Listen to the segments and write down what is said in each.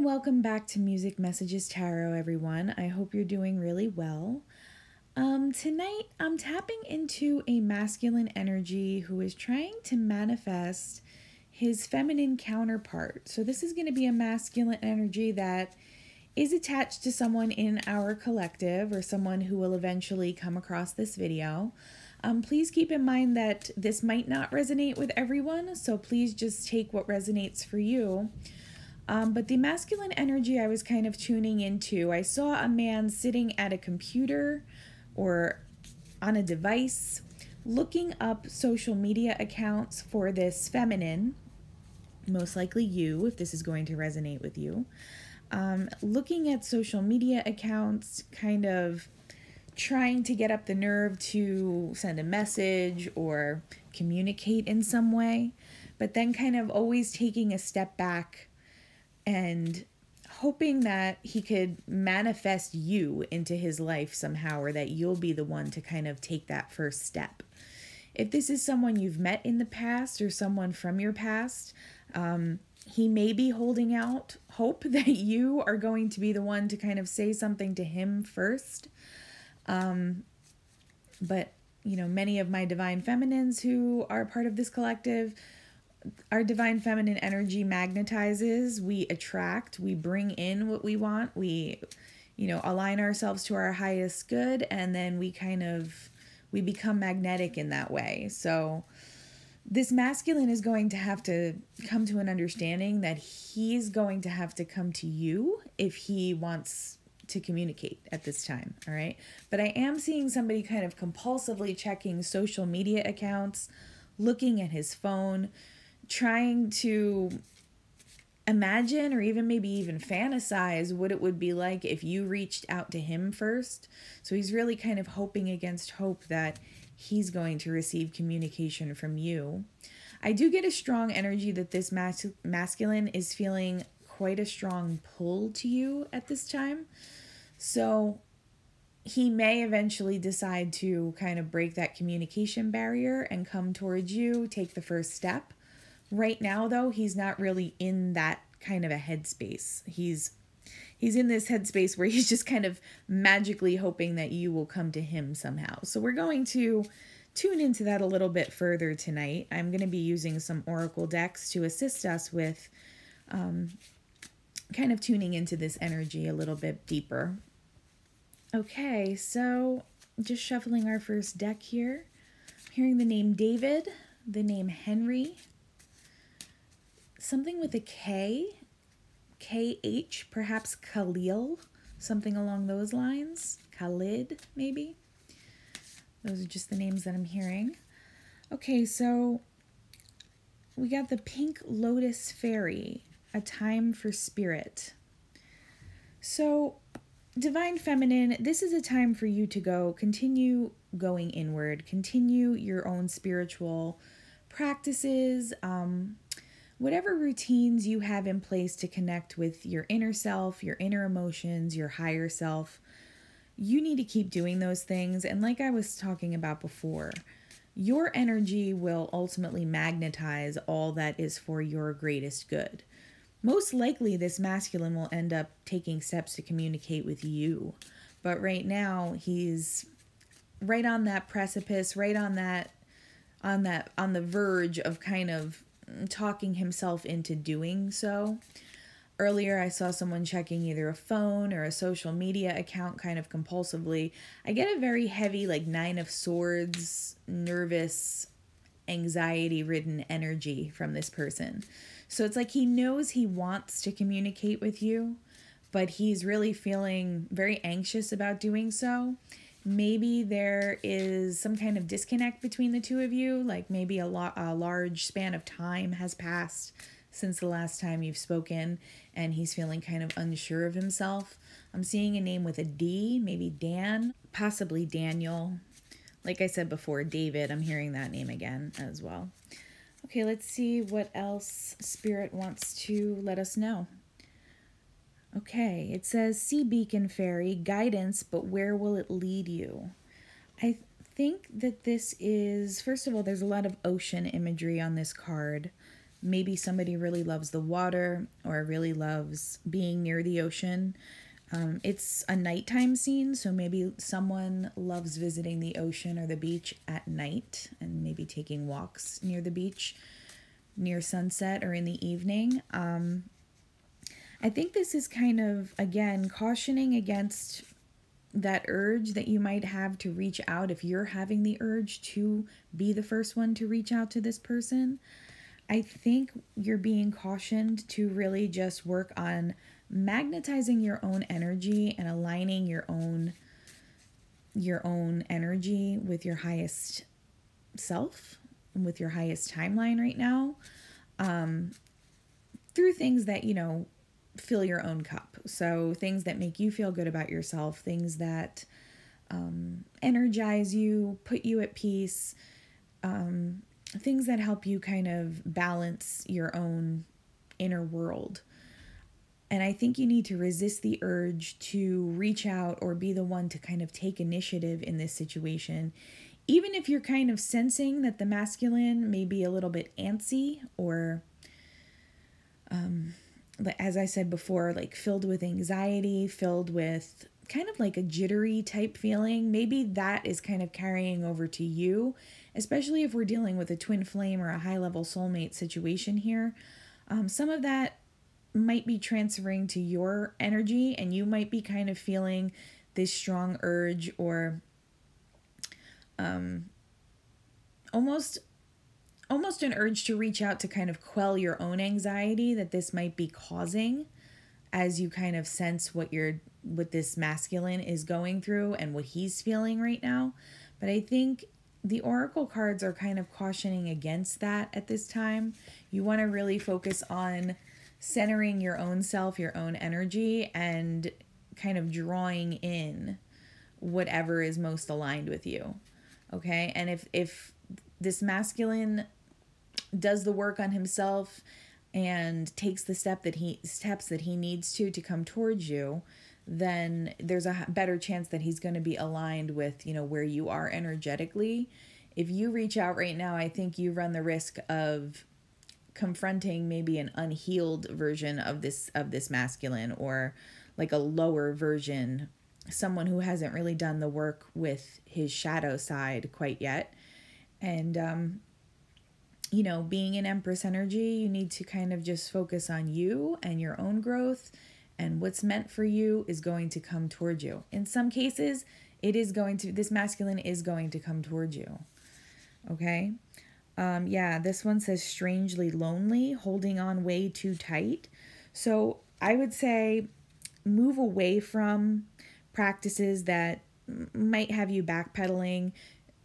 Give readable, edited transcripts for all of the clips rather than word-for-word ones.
and welcome back to Music Messages Tarot, everyone. I hope you're doing really well. Tonight, I'm tapping into a masculine energy who is trying to manifest his feminine counterpart. So this is going to be a masculine energy that is attached to someone in our collective or someone who will eventually come across this video. Please keep in mind that this might not resonate with everyone, so please just take what resonates for you. But the masculine energy I was kind of tuning into, I saw a man sitting at a computer or on a device looking up social media accounts for this feminine, most likely you, if this is going to resonate with you. Looking at social media accounts, kind of trying to get up the nerve to send a message or communicate in some way, but then kind of always taking a step back and hoping that he could manifest you into his life somehow, or that you'll be the one to kind of take that first step. If this is someone you've met in the past or someone from your past, he may be holding out hope that you are going to be the one to kind of say something to him first. But, you know, many of my divine feminines who are part of this collective, our divine feminine energy magnetizes, we attract, we bring in what we want, we, you know, align ourselves to our highest good, and then we become magnetic in that way. So this masculine is going to have to come to an understanding that he's going to have to come to you if he wants to communicate at this time, all right? But I am seeing somebody kind of compulsively checking social media accounts, looking at his phone, trying to imagine or even maybe even fantasize what it would be like if you reached out to him first. So he's really kind of hoping against hope that he's going to receive communication from you. I do get a strong energy that this masculine is feeling quite a strong pull to you at this time. So he may eventually decide to kind of break that communication barrier and come towards you, take the first step. Right now, though, he's not really in that kind of a headspace. He's in this headspace where he's just kind of magically hoping that you will come to him somehow. So we're going to tune into that a little bit further tonight. I'm going to be using some oracle decks to assist us with kind of tuning into this energy a little bit deeper. Okay, so just shuffling our first deck here. I'm hearing the name David, the name Henry, something with a K, KH, perhaps Khalil, something along those lines. Khalid, maybe. Those are just the names that I'm hearing. Okay, so we got the Pink Lotus Fairy, a time for spirit. So, Divine Feminine, this is a time for you to continue going inward, continue your own spiritual practices, whatever routines you have in place to connect with your inner self, your inner emotions, your higher self, you need to keep doing those things. And like I was talking about before, your energy will ultimately magnetize all that is for your greatest good. Most likely, this masculine will end up taking steps to communicate with you. But right now, he's right on that precipice, right on the verge of kind of talking himself into doing so. Earlier, I saw someone checking either a phone or a social media account kind of compulsively. I get a very heavy, like, Nine of Swords, nervous, anxiety-ridden energy from this person. So it's like he knows he wants to communicate with you, but he's really feeling very anxious about doing so. Maybe there is some kind of disconnect between the two of you, like maybe a large span of time has passed since the last time you've spoken, and he's feeling kind of unsure of himself. I'm seeing a name with a D, maybe Dan, possibly Daniel. Like I said before, David, I'm hearing that name again as well. Okay, let's see what else Spirit wants to let us know. Okay, it says, Sea Beacon Fairy, guidance, but where will it lead you? I think that this is, first of all, there's a lot of ocean imagery on this card. Maybe somebody really loves the water or really loves being near the ocean. It's a nighttime scene, so maybe someone loves visiting the ocean or the beach at night and maybe taking walks near the beach near sunset or in the evening. I think this is kind of, again, cautioning against that urge that you might have to reach out if you're having the urge to be the first one to reach out to this person. I think you're being cautioned to really just work on magnetizing your own energy and aligning your own energy with your highest self and with your highest timeline right now, through things that, fill your own cup. So things that make you feel good about yourself, things that energize you, put you at peace, things that help you kind of balance your own inner world. And I think you need to resist the urge to reach out or be the one to kind of take initiative in this situation. Even if you're kind of sensing that the masculine may be a little bit antsy or, as I said before, like filled with anxiety, filled with kind of like a jittery type feeling, maybe that is kind of carrying over to you, especially if we're dealing with a twin flame or a high level soulmate situation here. Some of that might be transferring to your energy, and you might be kind of feeling this strong urge or almost an urge to reach out to kind of quell your own anxiety that this might be causing, as you kind of sense what this masculine is going through and what he's feeling right now. But I think the oracle cards are kind of cautioning against that at this time. You want to really focus on centering your own self, your own energy, and kind of drawing in whatever is most aligned with you. Okay? And if this masculine does the work on himself and takes the steps that he needs to come towards you, then there's a better chance that he's going to be aligned with, where you are energetically. If you reach out right now, I think you run the risk of confronting maybe an unhealed version of this masculine, or like a lower version, someone who hasn't really done the work with his shadow side quite yet. And being an Empress energy, you need to kind of just focus on you and your own growth, and what's meant for you is going to come towards you. In some cases, this masculine is going to come towards you. Okay? This one says strangely lonely, holding on way too tight. So I would say move away from practices that might have you backpedaling,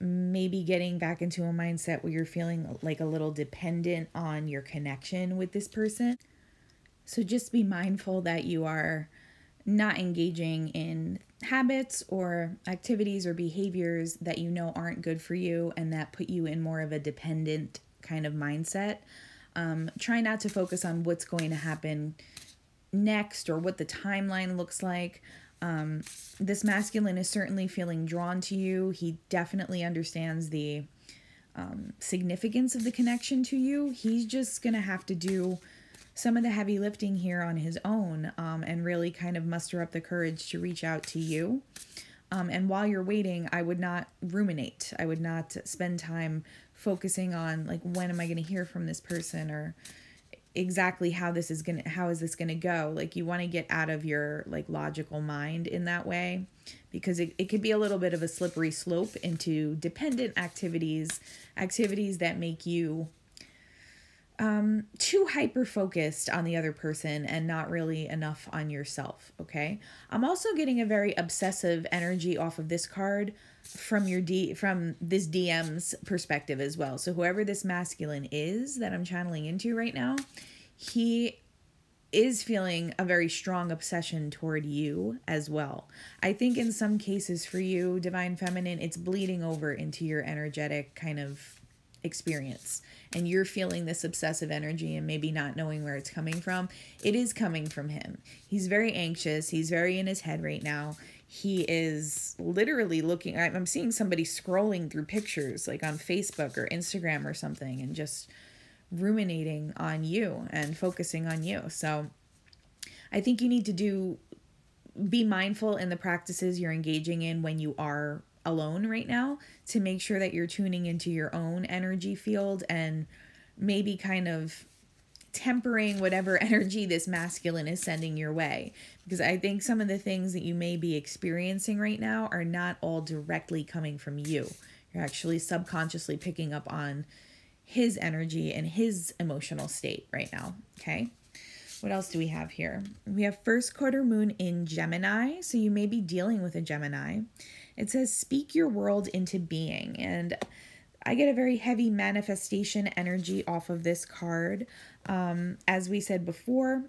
maybe getting back into a mindset where you're feeling like a little dependent on your connection with this person. So just be mindful that you are not engaging in habits or activities or behaviors that aren't good for you and that put you in more of a dependent kind of mindset. Try not to focus on what's going to happen next or what the timeline looks like. This masculine is certainly feeling drawn to you. He definitely understands the significance of the connection to you. He's just going to have to do some of the heavy lifting here on his own, and really kind of muster up the courage to reach out to you. And while you're waiting, I would not ruminate. I would not spend time focusing on like, when am I going to hear from this person, or exactly how is this going to go? Like, you want to get out of your like logical mind in that way, because it could be a little bit of a slippery slope into dependent activities that make you too hyper focused on the other person and not really enough on yourself. Okay. I'm also getting a very obsessive energy off of this card from this DM's perspective as well. So whoever this masculine is that I'm channeling into right now, he is feeling a very strong obsession toward you as well. I think in some cases for you, Divine Feminine, it's bleeding over into your energetic kind of experience, and you're feeling this obsessive energy and maybe not knowing where it's coming from. It is coming from him. He's very anxious. He's very in his head right now. He is literally looking, I'm seeing somebody scrolling through pictures like on Facebook or Instagram or something, and just ruminating on you and focusing on you. So I think you need to be mindful in the practices you're engaging in when you are alone right now, to make sure that you're tuning into your own energy field and maybe kind of tempering whatever energy this masculine is sending your way. Because I think some of the things that you may be experiencing right now are not all directly coming from you. You're actually subconsciously picking up on his energy and his emotional state right now. Okay. What else do we have here? We have first quarter moon in Gemini. So you may be dealing with a Gemini. It says, speak your world into being. And I get a very heavy manifestation energy off of this card. As we said before,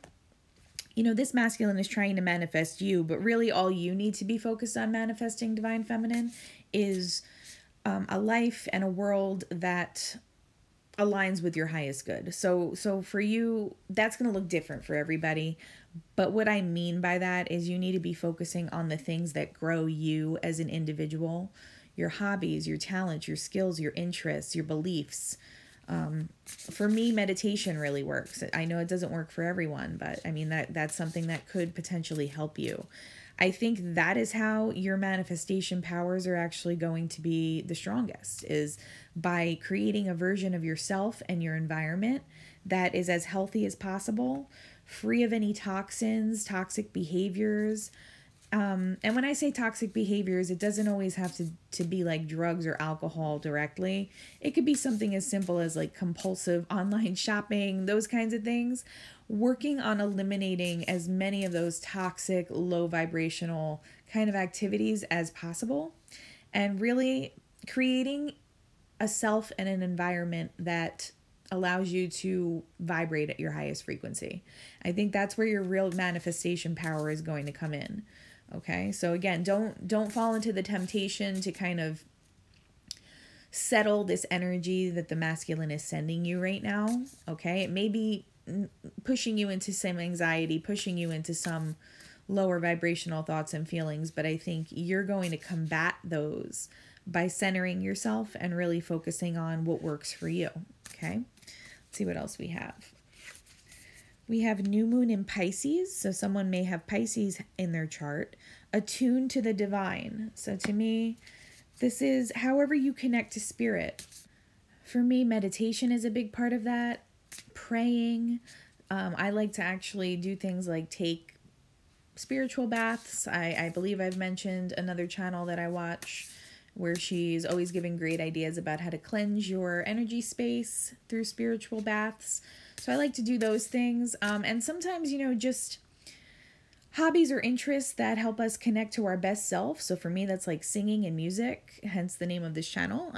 you know, this masculine is trying to manifest you, but really all you need to be focused on manifesting, Divine Feminine, is a life and a world that aligns with your highest good. So for you, that's going to look different for everybody. But what I mean by that is you need to be focusing on the things that grow you as an individual, your hobbies, your talents, your skills, your interests, your beliefs. For me, meditation really works. I know it doesn't work for everyone, but I mean, that's something that could potentially help you. I think that is how your manifestation powers are actually going to be the strongest, is by creating a version of yourself and your environment that is as healthy as possible, free of any toxins, toxic behaviors. And when I say toxic behaviors, it doesn't always have to be like drugs or alcohol directly. It could be something as simple as like compulsive online shopping, those kinds of things. Working on eliminating as many of those toxic, low vibrational kind of activities as possible, and really creating a self and an environment that allows you to vibrate at your highest frequency. I think that's where your real manifestation power is going to come in. Okay, so again, don't fall into the temptation to kind of settle this energy that the masculine is sending you right now. Okay, it may be pushing you into some anxiety, pushing you into some lower vibrational thoughts and feelings, but I think you're going to combat those by centering yourself and really focusing on what works for you. Okay, let's see what else we have. We have new moon in Pisces, so someone may have Pisces in their chart, attuned to the divine. So to me, this is however you connect to spirit. For me, meditation is a big part of that. Praying. I like to actually do things like take spiritual baths. I believe I've mentioned another channel that I watch where she's always giving great ideas about how to cleanse your energy space through spiritual baths. So I like to do those things. And sometimes, you know, just hobbies or interests that help us connect to our best self. So for me, that's like singing and music, hence the name of this channel.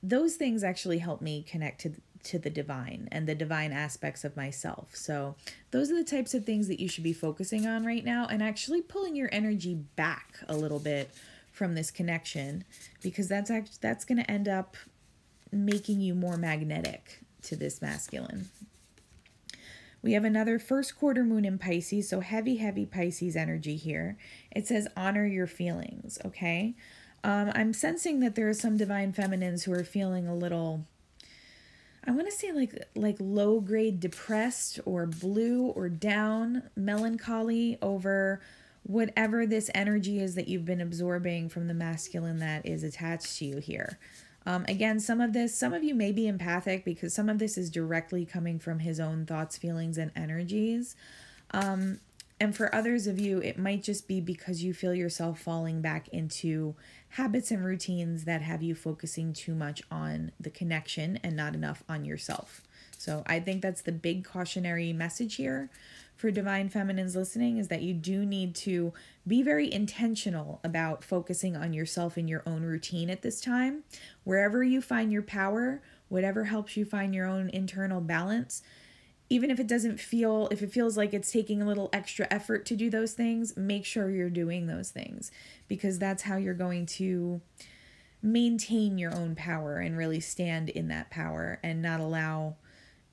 Those things actually help me connect to the divine and the divine aspects of myself. So those are the types of things that you should be focusing on right now, and actually pulling your energy back a little bit from this connection, because that's going to end up making you more magnetic to this masculine. We have another first quarter moon in Pisces, so heavy Pisces energy here. It says honor your feelings, okay? I'm sensing that there are some divine feminines who are feeling a little, I want to say like low grade depressed or blue or down, melancholy over whatever this energy is that you've been absorbing from the masculine that is attached to you here. Again, some of you may be empathic because some of this is directly coming from his own thoughts, feelings, and energies. And for others of you, it might just be because you feel yourself falling back into habits and routines that have you focusing too much on the connection and not enough on yourself. So I think that's the big cautionary message here for divine feminines listening, is that you do need to be very intentional about focusing on yourself and your own routine at this time. Wherever you find your power, whatever helps you find your own internal balance, even if it feels like it's taking a little extra effort to do those things, make sure you're doing those things, because that's how you're going to maintain your own power and really stand in that power and not allow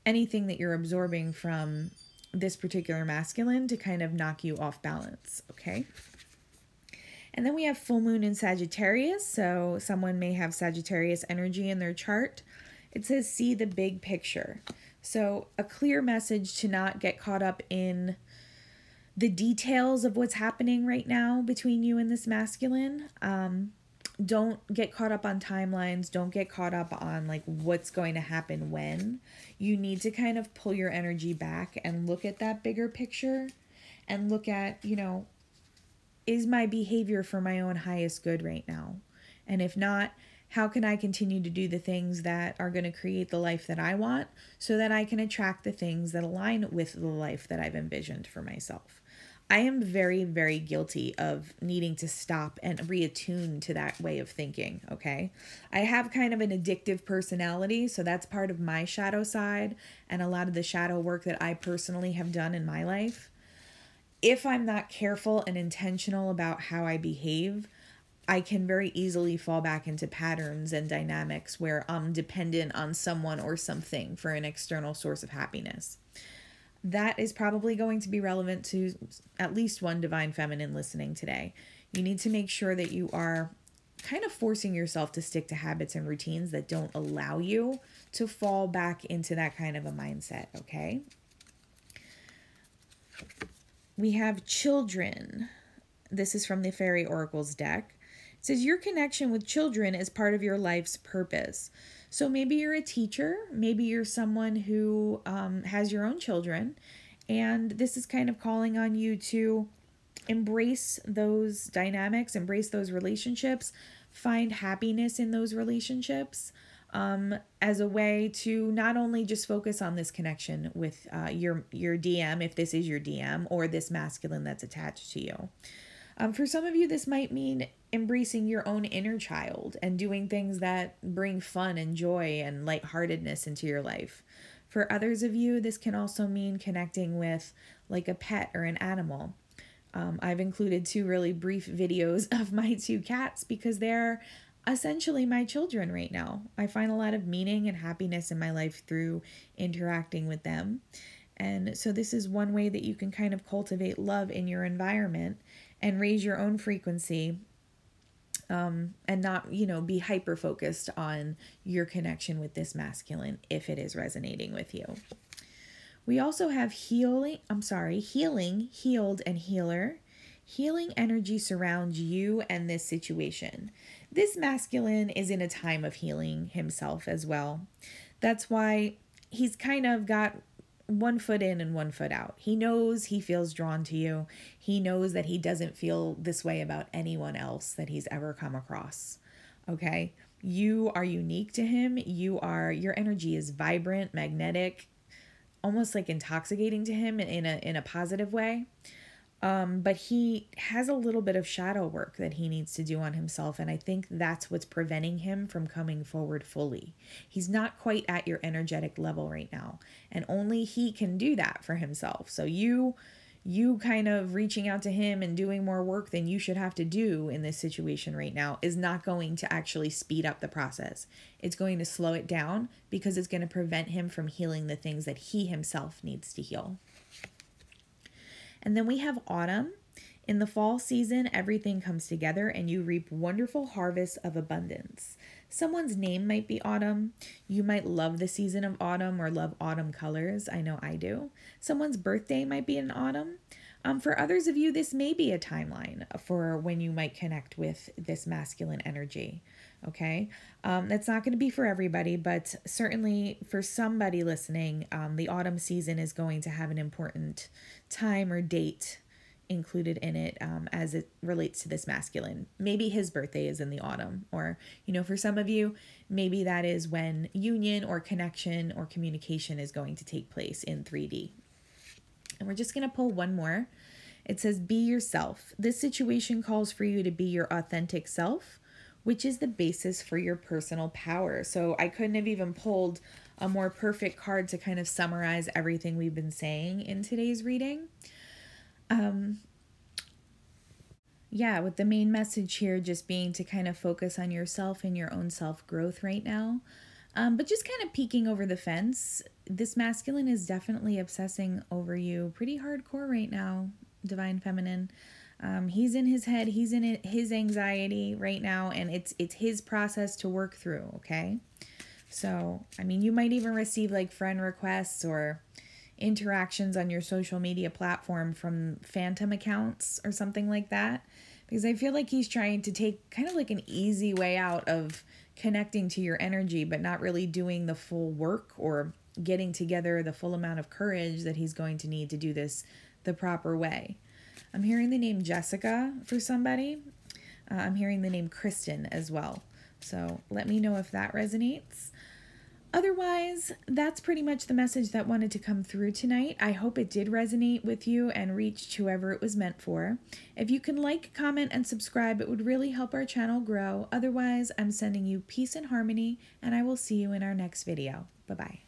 anything that you're absorbing from this particular masculine to kind of knock you off balance, okay? And then we have full moon in Sagittarius, so someone may have Sagittarius energy in their chart. It says, see the big picture. So a clear message to not get caught up in the details of what's happening right now between you and this masculine. Don't get caught up on timelines. Don't get caught up on like what's going to happen when. You need to kind of pull your energy back and look at that bigger picture and look at, is my behavior for my own highest good right now? And if not, how can I continue to do the things that are going to create the life that I want so that I can attract the things that align with the life that I've envisioned for myself? I am very, very guilty of needing to stop and reattune to that way of thinking, okay? I have kind of an addictive personality, so that's part of my shadow side and a lot of the shadow work that I personally have done in my life. If I'm not careful and intentional about how I behave, I can very easily fall back into patterns and dynamics where I'm dependent on someone or something for an external source of happiness. That is probably going to be relevant to at least one divine feminine listening today. You need to make sure that you are kind of forcing yourself to stick to habits and routines that don't allow you to fall back into that kind of a mindset, okay? We have children. This is from the Fairy Oracles deck. It says your connection with children is part of your life's purpose. So maybe you're a teacher, maybe you're someone who has your own children, and this is kind of calling on you to embrace those dynamics, embrace those relationships, find happiness in those relationships as a way to not only just focus on this connection with your DM, if this is your DM, or this masculine that's attached to you. For some of you, this might mean embracing your own inner child and doing things that bring fun and joy and lightheartedness into your life. For others of you, this can also mean connecting with like a pet or an animal. I've included 2 really brief videos of my 2 cats because they're essentially my children right now. I find a lot of meaning and happiness in my life through interacting with them. And so this is one way that you can kind of cultivate love in your environment and raise your own frequency and not, be hyper focused on your connection with this masculine if it is resonating with you. We also have healing, healed, and healer. Healing energy surrounds you and this situation. This masculine is in a time of healing himself as well. That's why he's kind of got one foot in and one foot out. He knows he feels drawn to you. He knows that he doesn't feel this way about anyone else that he's ever come across. Okay? You are unique to him. Your energy is vibrant, magnetic, almost like intoxicating to him in a positive way. But he has a little bit of shadow work that he needs to do on himself, and I think that's what's preventing him from coming forward fully. He's not quite at your energetic level right now, and only he can do that for himself. So you kind of reaching out to him and doing more work than you should have to do in this situation right now is not going to actually speed up the process. It's going to slow it down because it's going to prevent him from healing the things that he himself needs to heal. And then we have autumn. In the fall season, everything comes together and you reap wonderful harvests of abundance. Someone's name might be Autumn. You might love the season of autumn or love autumn colors. I know I do. Someone's birthday might be in autumn. For others of you, this may be a timeline for when you might connect with this masculine energy. Okay, that's not going to be for everybody, but certainly for somebody listening, the autumn season is going to have an important time or date included in it as it relates to this masculine. Maybe his birthday is in the autumn, or, for some of you, maybe that is when union or connection or communication is going to take place in 3D. And we're just going to pull one more. It says, be yourself. This situation calls for you to be your authentic self, which is the basis for your personal power. So I couldn't have even pulled a more perfect card to kind of summarize everything we've been saying in today's reading. With the main message here just being to kind of focus on yourself and your own self-growth right now. But just kind of peeking over the fence, this masculine is definitely obsessing over you pretty hardcore right now, Divine Feminine. He's in his head, he's in his anxiety right now, and it's his process to work through, okay? So, I mean, you might even receive like friend requests or interactions on your social media platform from phantom accounts or something like that. Because I feel like he's trying to take kind of like an easy way out of connecting to your energy, but not really doing the full work or getting together the full amount of courage that he's going to need to do this the proper way. I'm hearing the name Jessica for somebody. I'm hearing the name Kristen as well. So let me know if that resonates. Otherwise, that's pretty much the message that wanted to come through tonight. I hope it did resonate with you and reached whoever it was meant for. If you can like, comment, and subscribe, it would really help our channel grow. Otherwise, I'm sending you peace and harmony, and I will see you in our next video. Bye-bye.